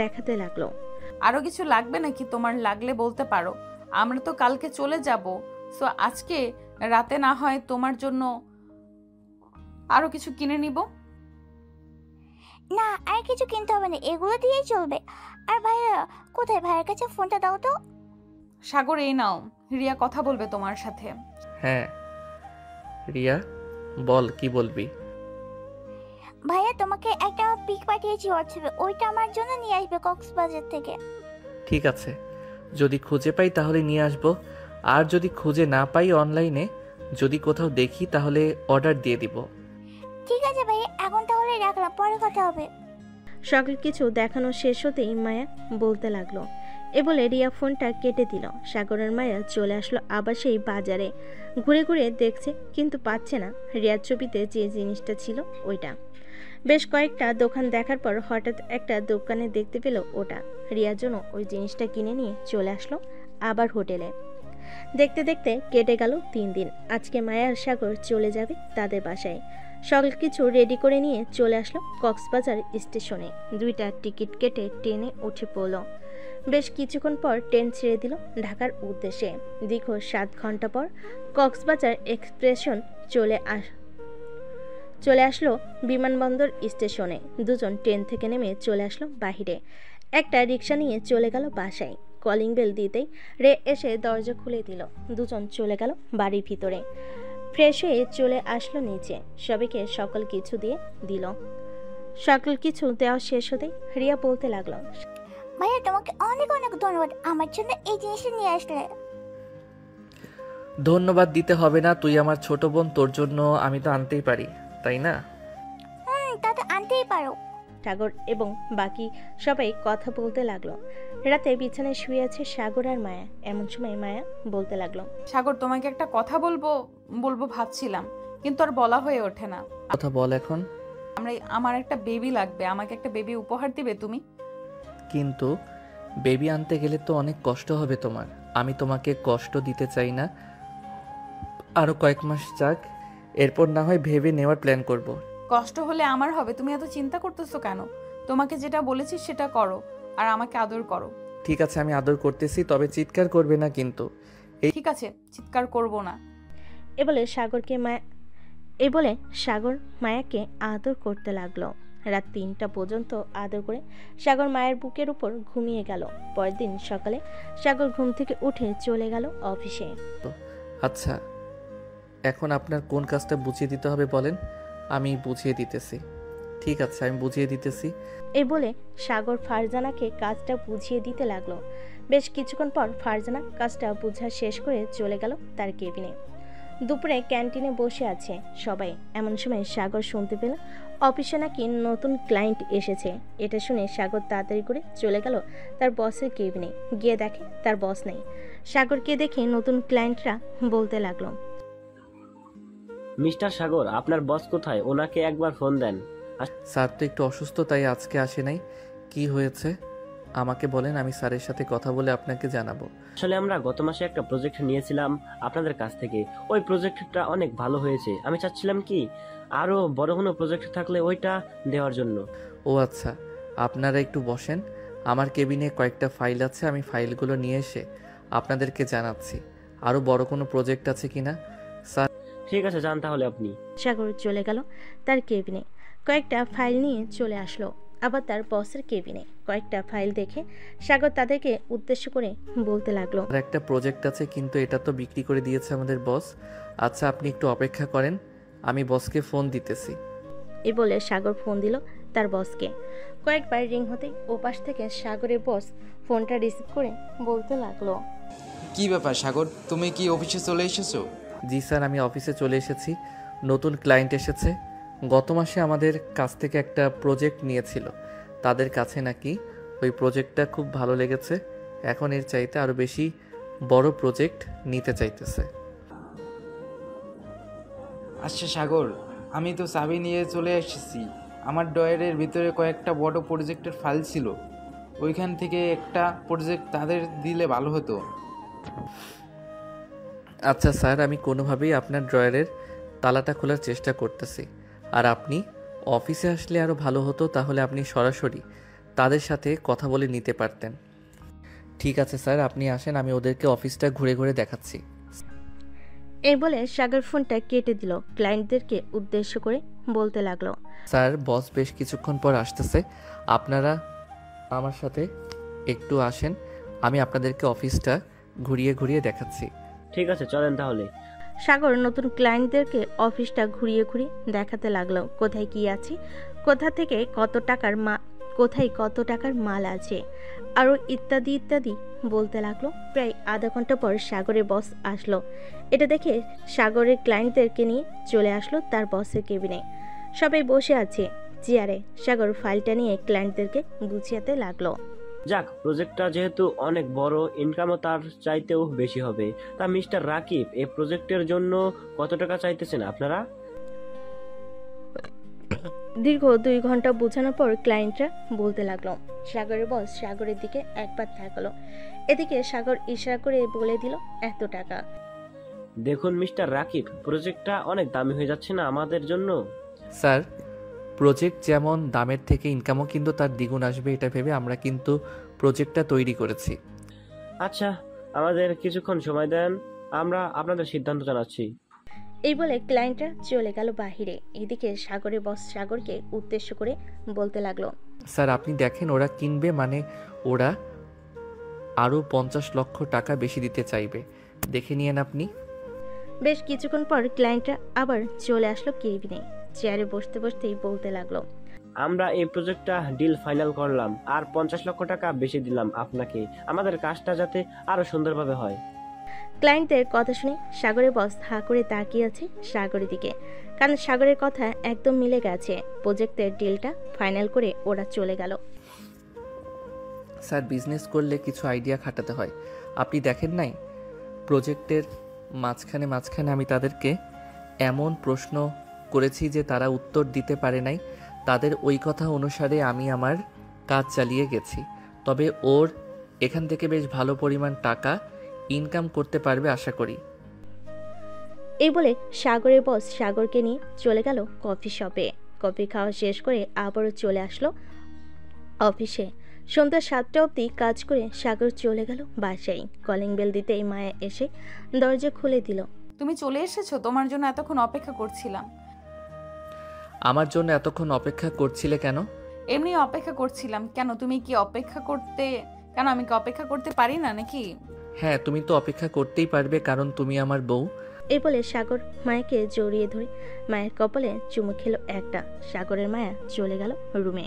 দেখাতে লাগলো। আরো কিছু লাগবে নাকি? তোমার লাগলে বলতে পারো, আমরা তো কালকে চলে যাব। সো আজকে রাতে না হয় তোমার জন্য আরো কিছু কিনে নিব। না, আর কিছু কিনতে হবে না, এগুলো দিয়েই চলবে। আর ভাইয়া কোথায়? ভাইয়ের কাছে ফোনটা দাও তো। সাগর, এই নাও, রিয়া কথা বলবে তোমার সাথে। হ্যাঁ রিয়া, বল কি বলবি? ভাইয়া তোমাকে একটা পিক পাঠিয়েছি হোয়াটসঅ্যাপে, ওইটা আমার জন্য নিয়ে আসবে কক্সবাজার থেকে। ঠিক আছে, যদি খুঁজে পাই তাহলে নিয়ে আসবো। আর যদি খুঁজে না পাই অনলাইনে যদি কোথাও দেখি তাহলে অর্ডার দিয়ে দিব। ঠিক আছে ভাইয়া, এখন তাহলে রাখলাম, পরে কথা হবে। সকল কিছু দেখানো শেষ হতেই মায়া বলতে লাগলো। এ বলে রিয়া ফোনটা কেটে দিল। সাগরের মায়া চলে আসলো আবার সেই বাজারে। ঘুরে ঘুরে দেখছে কিন্তু পাচ্ছে না রিয়ার ছবিতে যে জিনিসটা ছিল ওইটা। বেশ কয়েকটা দোকান দেখার পর হঠাৎ একটা দোকানে দেখতে পেল ওটা। রিয়ার জন্য ওই জিনিসটা কিনে নিয়ে চলে আসলো আবার হোটেলে। দেখতে দেখতে কেটে গেল 3 দিন। আজকে মায়া আর সাগর চলে যাবে তাদের বাসায়। সকল কিছু রেডি করে নিয়ে চলে আসলো কক্সবাজার স্টেশনে। 2টা টিকিট কেটে ট্রেনে উঠে পড়ল। বেশ কিছুক্ষণ পর ট্রেন ছেড়ে দিল ঢাকার উদ্দেশ্যে। দীর্ঘ 7 ঘন্টা পর কক্সবাজার এক্সপ্রেশন চলে আসলো বিমানবন্দর স্টেশনে। দুজন ট্রেন থেকে নেমে চলে আসলো বাহিরে। একটা রিক্সা নিয়ে চলে গেল বাসায়। কলিং বেল দিতেই রে এসে দরজা খুলে দিল। দুজন চলে গেল বাড়ির ভিতরে। ফ্রেশ হয়ে চলে আসলো নিচে। সবাইকে সকল কিছু দিয়ে দিল। সকল কিছু দেওয়া শেষ হতেই রিয়া বলতে লাগলো, ভাইয়া তোমাকে অনেক অনেক ধন্যবাদ, আমার জন্য এই জিনিসটা নিয়ে আসলে। ধন্যবাদ দিতে হবে না, তুই আমার ছোট বোন, তোর জন্য আমি তো আনতেই পারি, তাই না? তা তো আনতেই পারো। সাগর এবং বাকি সবাই কথা বলতে লাগলো। রাতে বিছানায় শুয়ে আছে সাগর আর মায়া। এমন সময় মায়া বলতে লাগলো, সাগর, তোমাকে একটা কথা বলবো ভাবছিলাম, কিন্তু আর বলা হয়ে ওঠে না। কথা বল এখন। আমার একটা বেবি লাগবে, আমাকে একটা বেবি উপহার দিবে তুমি? কিন্তু বেবি আনতে গেলে তো অনেক কষ্ট হবে তোমার। আমি তোমাকে কষ্ট দিতে চাই না। আরো কয়েক মাস যাক, এরপর না হয় ভেবে নেওয়ার প্ল্যান করব। কষ্ট হলে আমার হবে, তুমি এত চিন্তা করতেছো কেন? তোমাকে যেটা বলেছি সেটা করো আর আমাকে আদর করো। ঠিক আছে, আমি আদর করতেছি, তবে চিৎকার করবে না কিন্তু। ঠিক আছে, চিৎকার করব না। এ বলে সাগর মায়াকে আদর করতে লাগলো। রাত 3টা পর্যন্ত আদর করে সাগর মায়ের বুকের উপর ঘুমিয়ে গেল। পরের দিন সকালে সাগর ঘুম থেকে উঠে চলে গেল অফিসে। আচ্ছা, এখন আপনার কোন কাজটা বুঝিয়ে দিতে হবে বলেন, আমি বুঝিয়ে দিতেছি। ঠিক আছে, আমি বুঝিয়ে দিতেছি। এই বলে সাগর ফারজানাকে কাজটা বুঝিয়ে দিতে লাগলো। বেশ কিছুক্ষণ পর ফারজানা কাজটা বুঝা শেষ করে চলে গেল তার কেবিনে। দুপুরে ক্যান্টিনে বসে আছে সবাই। এমন সময় সাগর শুনতে পেল অফিসে নাকি নতুন ক্লায়েন্ট এসেছে। এটা শুনে সাগর তাড়াতাড়ি করে চলে গেল তার বসের কেবিনে। গিয়ে দেখে তার বস নেই। সাগরকে দেখে নতুন ক্লায়েন্টরা বলতে লাগলো, মিস্টার সাগর, আপনার বস কোথায়? ওনাকে একবার ফোন দেন। স্যার তো একটু অসুস্থ, তাই আজকে আসে নাই। কি হয়েছে আমাকে বলেন, আমি স্যারের সাথে কথা বলে আপনাকে জানাবো। আসলে আমরা গত মাসে একটা প্রজেক্ট নিয়েছিলাম আপনাদের কাছ থেকে। ওই প্রজেক্টটা অনেক ভালো হয়েছে। আমি চাচ্ছিলাম কি আরো বড় কোনো প্রজেক্ট থাকলে ওইটা দেওয়ার জন্য। ও আচ্ছা, আপনারা একটু বসেন। আমার কেবিনে কয়েকটা ফাইল আছে, আমি ফাইলগুলো নিয়ে এসে আপনাদেরকে জানাচ্ছি আরও বড় কোনো প্রজেক্ট আছে কিনা। স্যার ঠিক আছে, যান তাহলে আপনি। সাগর চলে গেল তার কেবিনে। কয়েকটা ফাইল নিয়ে চলে আসলো আবার তার বসের কেবিনে। কয়েকটা ফাইল দেখে সাগর তাদেরকে উদ্দেশ্য করে বলতে লাগলো, আর একটা প্রজেক্ট আছে, কিন্তু এটা তো বিক্রি করে দিয়েছে আমাদের বস। আচ্ছা আপনি একটু অপেক্ষা করেন, আমি বসকে ফোন দিতেছি। এই বলে সাগর ফোন দিল তার বসকে। কয়েকবার রিং হতেই ওপাশ থেকে সাগরের বস ফোনটা রিসিভ করে বলতে লাগলো, কি ব্যাপার সাগর, তুমি কি অফিসে চলে এসেছো? জি স্যার, আমি অফিসে চলে এসেছি। নতুন ক্লায়েন্ট এসেছে। গত মাসে আমাদের কাছ থেকে একটা প্রজেক্ট নিয়েছিল। তাদের কাছে নাকি ওই প্রজেক্টটা খুব ভালো লেগেছে। এখন এর চাইতে আরও বেশি বড় প্রজেক্ট নিতে চাইতেছে। আচ্ছা সাগর, আমি তো চাবি নিয়ে চলে এসেছি। আমার ড্রয়ারের ভিতরে কয়েকটা বড় প্রজেক্টের ফাইল ছিল। ওইখান থেকে একটা প্রজেক্ট তাদের দিলে ভালো হতো। আচ্ছা স্যার, আমি কোনোভাবেই আপনার ড্রয়ারের তালাটা খোলার চেষ্টা করতেছি। আর আপনি অফিসে আসলে আরও ভালো হতো, তাহলে আপনি সরাসরি তাদের সাথে কথা বলে নিতে পারতেন। ঠিক আছে স্যার, আপনি আসেন, আমি ওদেরকে অফিসটা ঘুরে ঘুরে দেখাচ্ছি। এই বলে সাগর ফোনটা কেটে দিল। ক্লায়েন্টদেরকে উদ্দেশ্য করে বলতে লাগলো, স্যার বস বেশ কিছুক্ষণ পর আসতেছে, আপনারা আমার সাথে একটু আসেন, আমি আপনাদেরকে অফিসটা ঘুরিয়ে ঘুরিয়ে দেখাচ্ছি। ঠিক আছে, চলেন তাহলে। সাগর নতুন ক্লায়েন্টদেরকে অফিসটা ঘুরিয়ে ঘুরিয়ে দেখাতে লাগলো। কোথায় কি আছে, কোথায় কত টাকার মাল আছে, আরও ইত্যাদি ইত্যাদি বলতে লাগলো। প্রায় আধা ঘন্টা পর সাগরের বস আসলো। এটা দেখে সাগরের ক্লায়েন্টদেরকে নিয়ে চলে আসলো তার বসের কেবিনে। সবাই বসে আছে চেয়ারে। সাগর ফাইলটা নিয়ে ক্লায়েন্টদেরকে গুছিয়াতে লাগলো। যাক, প্রজেক্টটা যেহেতু অনেক বড়, ইনকামও তার চাইতেও বেশি হবে। তা মিস্টার রাকিব, এই প্রজেক্টের জন্য কত টাকা চাইতেছেন আপনারা? দীর্ঘ 2 ঘন্টা বোঝানোর পর ক্লায়েন্টরা বলতে লাগলো। সাগরের বস সাগরের দিকে একবার তাকালো। এদিকে সাগর ইশারা করে বলে দিল, এত টাকা। দেখুন মিস্টার রাকিব, প্রজেক্টটা অনেক দামি হয়ে যাচ্ছে না আমাদের জন্য? স্যার, প্রজেক্ট যেমন দামের থেকে ইনকামও কিন্তু তার দ্বিগুণ আসবে, এটা ভেবে আমরা কিন্তু প্রজেক্টটা তৈরি করেছি। আচ্ছা, আমাদের কিছুক্ষণ সময় দেন, আমরা আপনাদের সিদ্ধান্ত জানাচ্ছি। এই বলে ক্লায়েন্টরা চলে গেল বাহিরে। এদিকে সাগরের বস সাগরকে উদ্দেশ্য করে বলতে লাগলো, স্যার আপনি দেখেন, ওরা কিনবে, মানে ওরা আরও 50 লক্ষ টাকা বেশি দিতে চাইবে, দেখে নিয়েন আপনি। বেশ কিছুক্ষণ পর ক্লায়েন্টরা আবার চলে আসলো কেবিনে। চেয়ারে বসতে বসতেই বলতে লাগলো, আমরা এই প্রজেক্টটা ডিল ফাইনাল করলাম, আর 50 লক্ষ টাকা বেশি দিলাম আপনাকে, আমাদের কাজটা যাতে আরো সুন্দরভাবে হয়। ক্লায়েন্টদের কথা শুনে সাগরের বস হা করে তাকিয়ে আছে সাগরের দিকে, কারণ সাগরের কথা একদম মিলে গেছে। প্রজেক্টের ডিলটা ফাইনাল করে ওরা চলে গেল। স্যার, বিজনেস করলে কিছু আইডিয়া খাটাতে হয়, আপনি দেখেন নাই? প্রজেক্টের মাঝখানে আমি তাদেরকে এমন প্রশ্ন করেছি যে তারা উত্তর দিতে পারে নাই। তাদের ওই কথা অনুসারে আমি আমার কাজ চালিয়ে গেছি। তবে ওর এখান থেকে বেশ ভালো পরিমাণ টাকা ইনকাম করতে পারবে আশা করি। এই বলে সাগরের বস সাগরকে নিয়ে চলে গেল কফি শপে। কফি খাওয়া শেষ করে আবারও চলে আসলো অফিসে। সন্ধ্যা 7টা অবধি কাজ করে সাগর চলে গেল বাসায়। কলিং বেল দিতেই মায়া এসে দরজা খুলে দিল। তুমি চলে এসেছো? তোমার জন্য এতক্ষণ অপেক্ষা করছিলাম। আমার জন্য এতক্ষণ অপেক্ষা করছিলে কেন? এমনি অপেক্ষা করছিলাম। কেন, তুমি কি অপেক্ষা করতে, কেন আমি কি অপেক্ষা করতে পারি না নাকি? হ্যাঁ, তুমি তো অপেক্ষা করতেই পারবে, কারণ তুমি আমার বউ। এই বলে সাগর মায়াকে জড়িয়ে ধরে মায়ের কপালে চুমু খেলো একটা। সাগরের মায়া চলে গেল রুমে।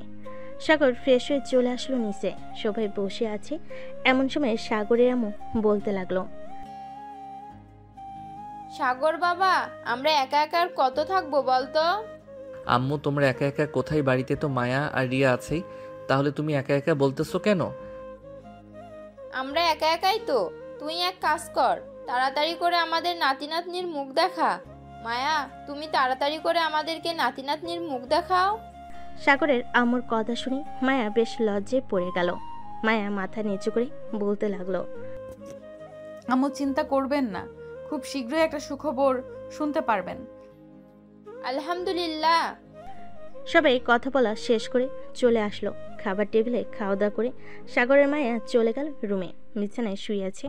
সাগর ফ্রেশ হয়ে চলে আসলো নিচে। সবাই বসে আছে। এমন সময় সাগরের আম্মু বলতে লাগলো, সাগর বাবা, আমরা একা একা আর কত থাকবো বলতো? আম্মু তোমরা একা একা কোথায়? বাড়িতে তো মায়া আর রিয়া আছেই, তাহলে তুমি একা একা বলতেছো কেন? আমরা একা একাই তো। তুই এক কাজ কর, তাড়াতাড়ি করে আমাদের নাতি নাতনির মুখ দেখা। মায়া, তুমি তাড়াতাড়ি করে আমাদেরকে নাতি নাতনির মুখ দেখাও। সাগরের আম্মুর কথা শুনে মায়া বেশ লজ্জায় পড়ে গেল। মায়া মাথা নিচু করে বলতে লাগলো, আম্মু চিন্তা করবেন না, খুব শীঘ্রই একটা সুখবর শুনতে পারবেন। আলহামদুলিল্লাহ। সবাই কথা বলা শেষ করে চলে আসলো। খাবার টেবিলে খাওয়া দাওয়া করে সাগরের মায়া চলে গেল রুমে। বিছানায় শুয়ে আছে।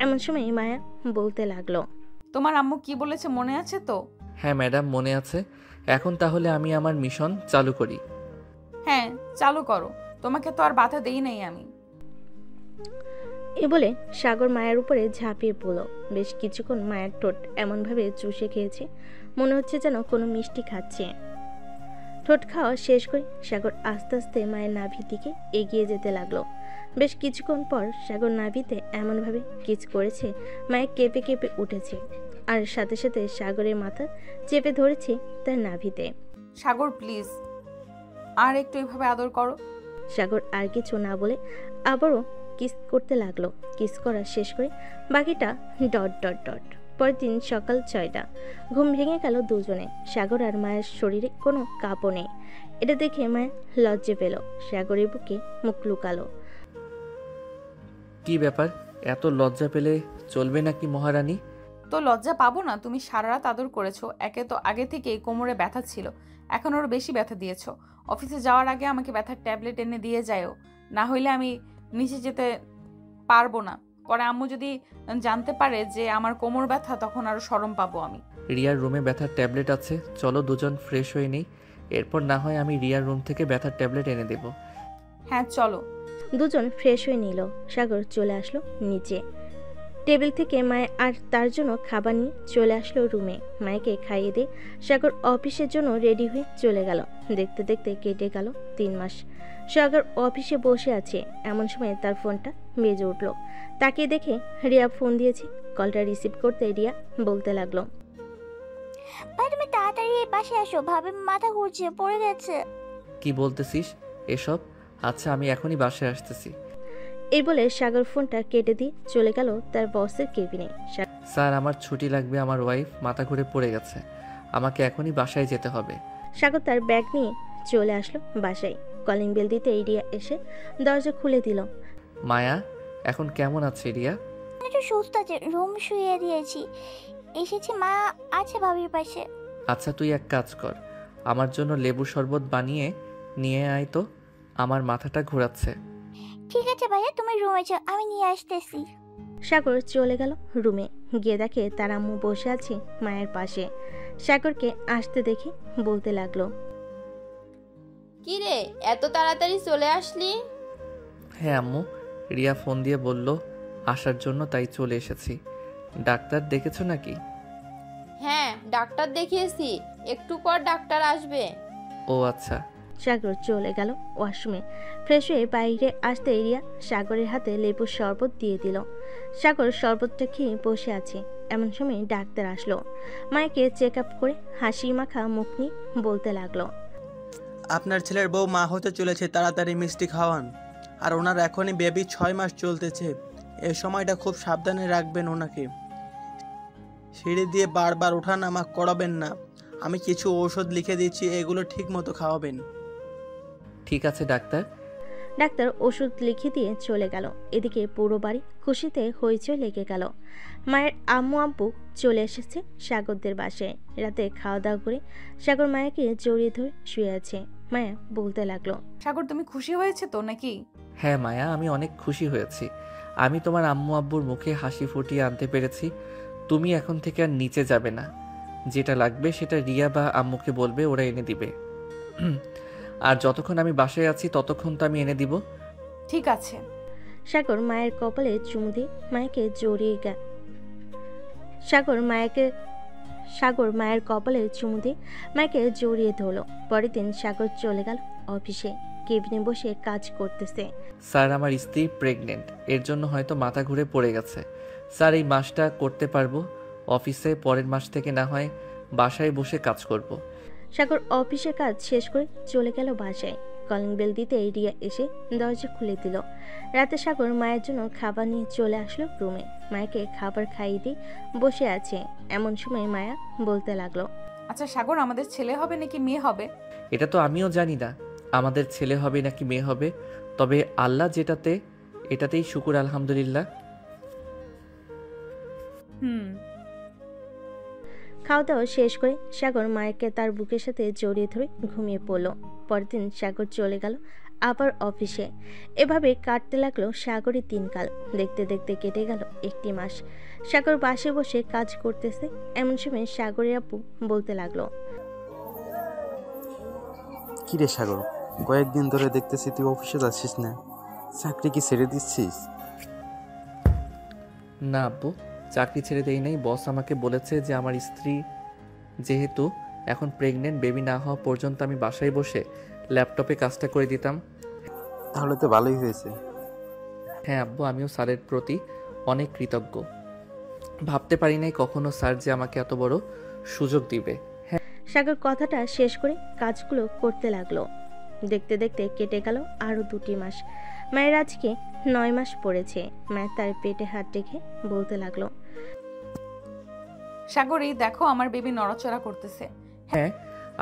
এমন সময় মায়া বলতে লাগলো, তোমার আম্মু কি বলেছে মনে আছে তো? হ্যাঁ ম্যাডাম, মনে আছে। এখন তাহলে আমি আমার মিশন চালু করি। হ্যাঁ, চালু করো, তোমাকে তো আর বাধা দেই নাই আমি। এ বলে সাগর মায়ের উপরে ঝাঁপিয়ে পড়ল। বেশ কিছুক্ষণ মায়ের ঠোঁট এমনভাবে চুষে খেয়েছে, মনে হচ্ছে যেন কোনো মিষ্টি খাচ্ছে। ঠোঁট খাওয়া শেষ করে সাগর আস্তে আস্তে মায়ের নাভির দিকে এগিয়ে যেতে লাগলো। বেশ কিছুক্ষণ পর সাগর নাভিতে এমনভাবে কিচ করেছে, মায়ের কেঁপে কেঁপে উঠেছে, আর সাথে সাথে সাগরের মাথা চেপে ধরেছে তার নাভিতে। সাগর প্লিজ, আর একটু এভাবে আদর করো। সাগর আর কিছু না বলে আবারও কিস করতে লাগলো। কিস করা শেষ করে বাকিটা ডট ডট ডট। পরের দিন সকাল 6টা। ঘুম ভেঙে গেল দুজনে। সাগর আর মায়ের শরীরে কোনো কাঁপও নেই। এটা দেখে মায়ের লজ্জা পেল। সাগরের বুকে মুখ লুকালো। কি ব্যাপার, এত লজ্জা পেলে চলবে নাকি মহারানী? তো লজ্জা পাবো না? তুমি সারা রাত আদর করেছো। একে তো আগে থেকেই কোমরে ব্যথা ছিল, এখন আরো বেশি ব্যথা দিয়েছো। অফিসে যাওয়ার আগে আমাকে ব্যথার ট্যাবলেট এনে দিয়ে যাও, না হইলে আমি নিচে যেতে পারবো না। পরে আম্মু যদি জানতে পারে যে আমার কোমর ব্যথা, তখন আরো শরম পাবো আমি। রিয়ার রুমে ব্যথার ট্যাবলেট আছে, চলো দুজন ফ্রেশ হয়ে নেই, এরপর না হয় আমি রিয়ার রুম থেকে ব্যথার ট্যাবলেট এনে দেব। হ্যাঁ চলো। দুজন ফ্রেশ হয়ে নিল। সাগর চলে আসলো নিচে। টেবিল থেকে মায়ে আর তার জন্য খাবার নিয়ে চলে আসলো রুমে। মায়েকে খাইয়ে দিয়ে সাগর অফিসের জন্য রেডি হয়ে চলে গেল। দেখতে দেখতে কেটে গেল 3 মাস। সাগর অফিসে বসে আছে, এমন সময় তার ফোনটা বেজে উঠল। তাকে দেখে রিয়া ফোন দিয়েছে। কলটা রিসিভ করতে রিয়া বলতে লাগলো, ভাই তুমি তাড়াতাড়ি এই পাশে আসো, ভাবে মাথা ঘুরছে, পড়ে গেছে। কি বলতেছিস এসব? আচ্ছা আমি এখনই বাসায় আসতেছি। এই বলে সাগর ফোনটা কেটে দিয়ে চলে গেল তার বসের কেবিনে। স্যার আমার ছুটি লাগবে, আমার ওয়াইফ মাথা ঘুরে পড়ে গেছে, আমাকে এখনই বাসায় যেতে হবে। সাগর তার ব্যাগ নিয়ে চলে আসলো বাসায়। কলিং বেল দিতে রিয়া এসে দরজা খুলে দিল। মায়া এখন কেমন আছে রিয়া? একটু সুস্থ আছে, রুম শুয়ে দিয়েছি, এসেছি, মা আছে ভাবির পাশে। আচ্ছা তুই এক কাজ কর, আমার জন্য লেবু শরবত বানিয়ে নিয়ে আয় তো, আমার মাথাটা ঘোরাচ্ছে। ঠিক আছে ভাইয়া, তুমি রুমে যাও, আমি নিয়ে আসতেছি। সাগর চলে গেল রুমে। গিয়ে দেখে তার আম্মু বসে আছে মায়ের পাশে। সাগরকে আসতে দেখে বলতে লাগলো, কি রে, এত তাড়াতাড়ি চলে আসলি? হ্যাঁ আম্মু, রিয়া ফোন দিয়ে বলল আসার জন্য, তাই চলে এসেছি। ডাক্তার দেখেছো নাকি? হ্যাঁ ডাক্তার দেখিয়েছি, একটু পর ডাক্তার আসবে। ও আচ্ছা। সাগর চলে গেল ওয়াশরুমে। ফ্রেশ হয়ে বাইরে আসতে রিয়া সাগরের হাতে লেবুর শরবত দিয়ে দিল। সাগর শরবতটা খেয়ে বসে আছে। এমন সময় ডাক্তার আসলো। মায়েকে চেক আপ করে হাসি মাখা মুখ নিয়ে বলতে লাগলো, আপনার ছেলের বউ মা হতে চলেছে, তাড়াতাড়ি মিষ্টি খাওয়ান। আর ওনার এখনই বেবি 6 মাস চলতেছে, এই সময়টা খুব সাবধানে রাখবেন ওনাকে। সিঁড়ি দিয়ে বারবার ওঠানামা করাবেন না। আমি কিছু ঔষধ লিখে দিচ্ছি, এগুলো ঠিক মতো খাওয়াবেন। ঠিক আছে ডাক্তার। ডাক্তার ওষুধ লিখে দিয়ে চলে গেল। এদিকে পুরো বাড়ি খুশিতে হইচই লেগে গেল। মায়ের আম্মু আব্বু চলে এসেছে সাগরদের বাসায়। রাতে খাওয়া দাওয়া করে সাগর মায়াকে জড়িয়ে ধরে শুয়ে আছে। মায়া বলতে লাগলো, সাগর তুমি খুশি হয়েছে তো নাকি? হ্যাঁ মায়া, আমি অনেক খুশি হয়েছি। আমি তোমার আম্মু আব্বুর মুখে হাসি ফুটিয়ে আনতে পেরেছি। তুমি এখন থেকে আর নিচে যাবে না, যেটা লাগবে সেটা রিয়া বা আম্মুকে বলবে, ওরা এনে দিবে। আর যতক্ষণ আমি বাসায় আছি ততক্ষণ তো আমি এনে দিব। ঠিক আছে। সাগর মায়ের কপালে চুমু দিয়ে মায়াকে জড়িয়ে সাগর মায়ের কপালে চুমু দিয়ে মায়াকে জড়িয়ে ধরলো। পরের দিন সাগর চলে গেল অফিসে। কেবিনে বসে কাজ করতেছে। স্যার আমার স্ত্রী প্রেগনেন্ট, এর জন্য হয়তো মাথা ঘুরে পড়ে গেছে। স্যার এই মাসটা করতে পারবো, অফিসে, পরের মাস থেকে না হয় বাসায় বসে কাজ করব। সাগর অফিসের কাজ শেষ করে চলে গেল বাসায়। কলিং বেল দিতে রিয়া এসে দরজা খুলে দিল। রাতে সাগর মায়ের জন্য খাবার নিয়ে চলে আসলো রুমে। মায়াকে খাবার খাইয়ে দিয়ে বসে আছে। এমন সময় মায়া বলতে লাগলো, আচ্ছা সাগর, আমাদের ছেলে হবে নাকি মেয়ে হবে? এটা তো আমিও জানি না আমাদের ছেলে হবে নাকি মেয়ে হবে, তবে আল্লাহ এটাতেই শুকুর আলহামদুলিল্লাহ। খাওয়া দাওয়া শেষ করে সাগর মায়াকে তার বুকের সাথে জড়িয়ে ধরে ঘুমিয়ে পড়ল। পরের দিন সাগর চলে গেল আবার অফিসে। এভাবে কাটতে লাগলো সাগরের দিনকাল। দেখতে দেখতে কেটে গেল 1 মাস। সাগর বাসে বসে কাজ করতেছে। এমন সময় সাগরের আপু বলতে লাগলো, কিরে সাগর, কয়েকদিন ধরে দেখতেছি তুই অফিসে যাচ্ছিস না, চাকরি কি ছেড়ে দিচ্ছিস? না আব্বু, চাকরি ছেড়ে দেই নাই। বস আমাকে বলেছে যে আমার স্ত্রী যেহেতু এখন প্রেগনেন্ট, বেবি না হওয়া পর্যন্ত আমি বাসায় বসে ল্যাপটপে কাজটা করে দিতাম। তাহলে তো ভালোই হয়েছে। হ্যাঁ আব্বু, আমিও স্যারের প্রতি অনেক কৃতজ্ঞ। ভাবতে পারি নাই কখনো স্যার যে আমাকে এত বড় সুযোগ দিবে। সাগর কথাটা শেষ করে কাজগুলো করতে লাগলো। দেখতে দেখতে কেটে গেল আরো 2 মাস। মায়ের আজকে 9 মাস পড়েছে। মায়ের তার পেটে হাত রেখে বলতে লাগলো, সাগর, এই দেখো আমার বেবি নড়াচড়া করতেছে। হ্যাঁ,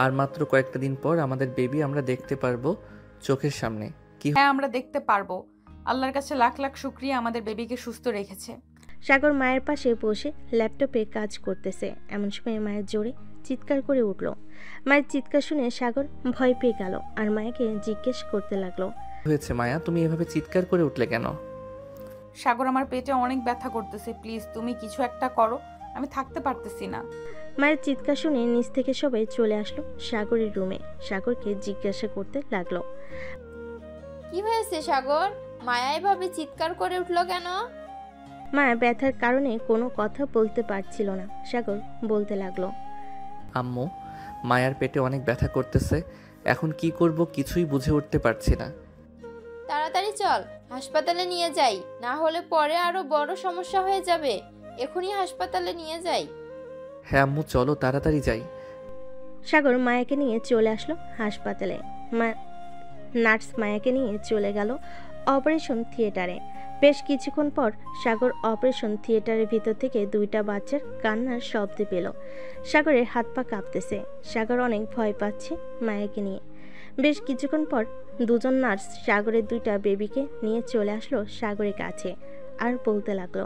আর মাত্র কয়েকটা দিন পর আমাদের বেবি আমরা দেখতে পারবো চোখের সামনে। কি? হ্যাঁ, আমরা দেখতে পারবো। আল্লাহর কাছে লাখ লাখ শুকরিয়া আমাদের বেবিকে সুস্থ রেখেছে। সাগর মায়ের পাশে বসে ল্যাপটপে কাজ করতেছে। এমন সময় মায়ের জোরে চিৎকার করে উঠল। মায়ের চিৎকার শুনে সাগর ভয় পেয়ে গেল আর মায়াকে জিজ্ঞেস করতে লাগলো, হয়েছে মায়া, তুমি এভাবে চিৎকার করে উঠলে কেন? সাগর, আমার পেটে অনেক ব্যথা করতেছে, প্লিজ তুমি কিছু একটা করো, আমি থাকতে পারতেছি না। মায়ের চিৎকার শুনে নিচ থেকে সবাই চলে আসলো সাগরের রুমে। সাগরকে জিজ্ঞাসা করতে লাগলো, কি হয়েছে সাগর? মায়া এভাবে চিৎকার করে উঠলো কেন? মায়া ব্যথার কারণে কোনো কথা বলতে পারছিল না। সাগর বলতে লাগলো, আম্মু, মায়ার পেটে অনেক ব্যথা করতেছে, এখন কি করব কিছুই বুঝে উঠতে পারছি না। তাড়াতাড়ি চল, হাসপাতালে নিয়ে যাই, না হলে পরে আরো বড় সমস্যা হয়ে যাবে। এখনই হাসপাতালে নিয়ে যাই। হ্যাঁ আম্মু, চলো তাড়াতাড়ি যাই। সাগর মায়াকে নিয়ে চলে আসলো হাসপাতালে। নার্স মায়াকে নিয়ে চলে গেল অপারেশন থিয়েটারে। বেশ কিছুক্ষণ পর সাগর অপারেশন থিয়েটারের ভিতর থেকে 2টা বাচ্চার কান্নার শব্দ পেল। সাগরের হাত পা কাঁপতেছে। সাগর অনেক ভয় পাচ্ছে মায়াকে নিয়ে। বেশ কিছুক্ষণ পর 2জন নার্স সাগরের 2টা বেবিকে নিয়ে চলে আসলো সাগরের কাছে আর বলতে লাগলো,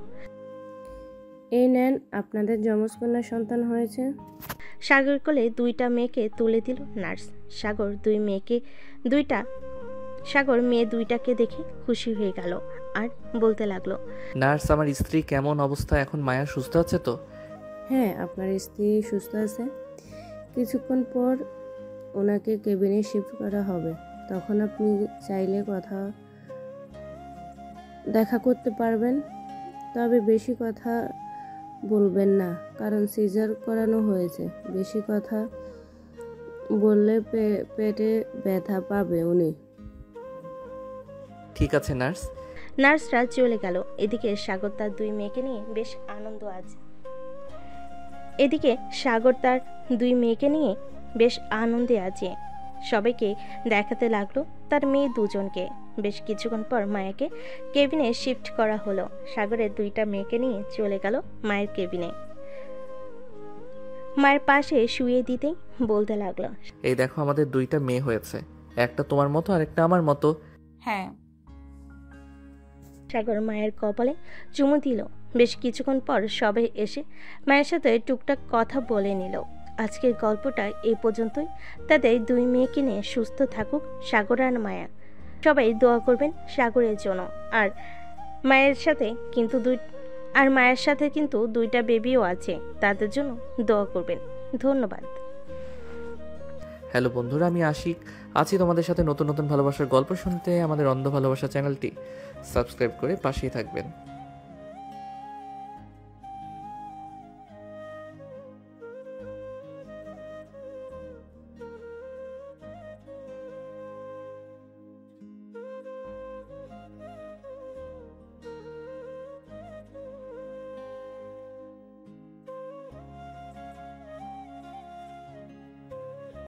এই নেন, আপনাদের যমজ কন্যা সন্তান হয়েছে। সাগর কোলে 2টা মেয়েকে তুলে দিল নার্স। সাগর মেয়ে 2টাকে দেখে খুশি হয়ে গেল আর বলতে লাগলো, নার্স, আমার স্ত্রী কেমন অবস্থা এখন? মায়া সুস্থ আছে তো? হ্যাঁ, আপনার স্ত্রী সুস্থ আছে। কিছুক্ষণ পর ওনাকে কেবিনে শিফট করা হবে, তখন আপনি চাইলে দেখা করতে পারবেন। তবে বেশি কথা বলবেন না, কারণ সিজার করানো হয়েছে। বেশি কথা বললে পেটে ব্যথা পাবে উনি। ঠিক আছে নার্স। নার্সরা চলে গেল। এদিকে সাগর তার 2 মেয়েকে নিয়ে বেশ আনন্দে আছে। সবাইকে দেখাতে লাগলো তার মেয়ে 2জনকে। বেশ কিছুক্ষণ পর মায়াকে কেবিনে শিফট করা হলো। সাগরের 2টা মেয়েকে নিয়ে চলে গেল মায়ের কেবিনে। মায়ের পাশে শুয়ে দিতেই বলতে লাগলো, এই দেখো আমাদের 2টা মেয়ে হয়েছে, একটা তোমার মতো আর একটা আমার মতো। হ্যাঁ। সাগর মায়ের কপালে চুমু দিল। বেশ কিছুক্ষণ পর সবাই এসে মায়ের সাথে টুকটাক কথা বলে নিল। আজকের গল্পটা এই পর্যন্তই। তাদের 2 মেয়েকে নিয়ে সুস্থ থাকুক সাগর আর মায়া। সবাই দোয়া করবেন সাগরের জন্য। আর মায়ের সাথে কিন্তু 2টা বেবিও আছে, তাদের জন্য দোয়া করবেন। ধন্যবাদ। হ্যালো বন্ধুরা, আমি আশিক আছি তোমাদের সাথে নতুন নতুন ভালোবাসার গল্প শুনতে। আমাদের অন্ধ ভালোবাসা চ্যানেলটি সাবস্ক্রাইব করে পাশেই থাকবেন।